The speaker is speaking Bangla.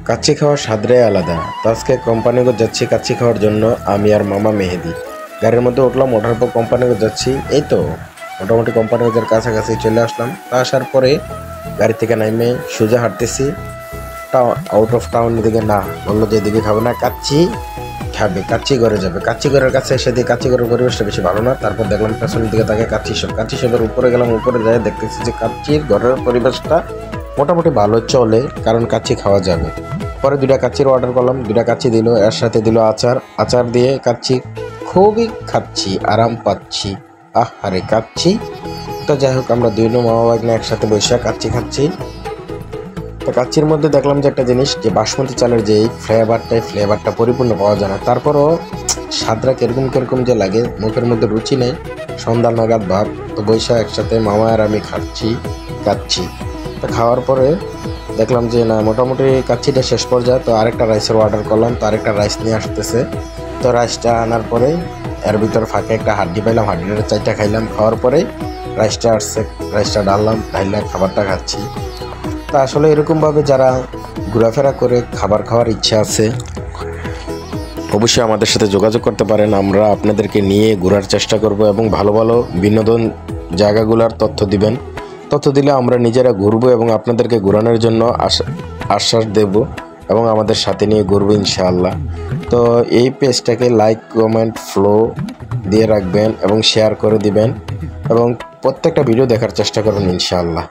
কাচ্চি খাওয়ার স্বাদটাই আলাদা। তো আজকে কোম্পানিগঞ্জ যাচ্ছি কাচ্চি খাওয়ার জন্য, আমি আর মামা মেহেদি। গাড়ির মধ্যে উঠলাম, ওঠার পর কোম্পানিগঞ্জ যাচ্ছি। এই তো মোটামুটি কোম্পানিগঞ্জের কাছাকাছি চলে আসলাম। তা আসার পরে গাড়ি থেকে নামে সোজা হাঁটতেছি আউট অফ টাউনের দিকে। না, বললো যে এদিকে খাবে না, কাচ্চি খাবে, কাচ্চি ঘরে যাবে। কাচ্চি ঘরের কাছে এসে দিয়ে কাচ্চি ঘরের পরিবেশটা বেশি ভালো না। তারপর দেখলাম পেছনের দিকে তাকে কাচ্চি শপের উপরে গেলাম। উপরে যাই দেখতেছি যে কাচ্চির ঘরের পরিবেশটা মোটামুটি ভালো চলে, কারণ কাচ্চি খাওয়া যাবে। পরে 2টা কাচ্চির অর্ডার করলাম, 2টা কাচ্চি দিল, এর সাথে দিল আচার দিয়ে কাচ্চি খুবই খাচ্ছি, আরাম পাচ্ছি। আরে কাচ্চি তো যাই হোক, আমরা 2 মামা ভাগ্নে একসাথে বসে কাচ্চি খাচ্ছি। তো কাচ্চির মধ্যে দেখলাম যে একটা জিনিস, যে বাসমতি চালের যে ফ্লেভারটা পরিপূর্ণ পাওয়া যায় না। তারপরও স্বাদটা কিরকম যে লাগে, মুখের মধ্যে রুচি নেই, সন্ধ্যা নাগাদ ভাব। তো বৈশা একসাথে মামা আর আমি কাচ্ছি। তো খাওয়ার পরে দেখলাম যে না, মোটামুটি কাচ্চিটা শেষ পর্যায়ে। তো আরেকটা রাইসের অর্ডার করলাম, তো আরেকটা রাইস নিয়ে আসতেছে। তো রাইসটা আনার পরে এর ভিতর ফাঁকে একটা হাড্ডি পাইলাম, হাড্ডিটা 4টা খাইলাম। খাওয়ার পরে রাইসটা আসছে, রাইসটা ঢাললাম, ঢাইলা খাবারটা খাচ্ছি। তা আসলে এরকমভাবে যারা ঘোরাফেরা করে খাবার খাওয়ার ইচ্ছা আছে, অবশ্যই আমাদের সাথে যোগাযোগ করতে পারেন। আমরা আপনাদেরকে নিয়ে ঘোরার চেষ্টা করব এবং ভালো ভালো বিনোদন জায়গাগুলোর তথ্য দিলে আমরা নিজেরা ঘুরবো এবং আপনাদেরকে ঘোরানোর জন্য আশ্বাস দেব এবং আমাদের সাথে নিয়ে ঘুরবো ইনশাআল্লাহ। তো এই পেজটাকে লাইক, কমেন্ট, ফলো দিয়ে রাখবেন এবং শেয়ার করে দিবেন এবং প্রত্যেকটা ভিডিও দেখার চেষ্টা করবেন ইনশাআল্লাহ।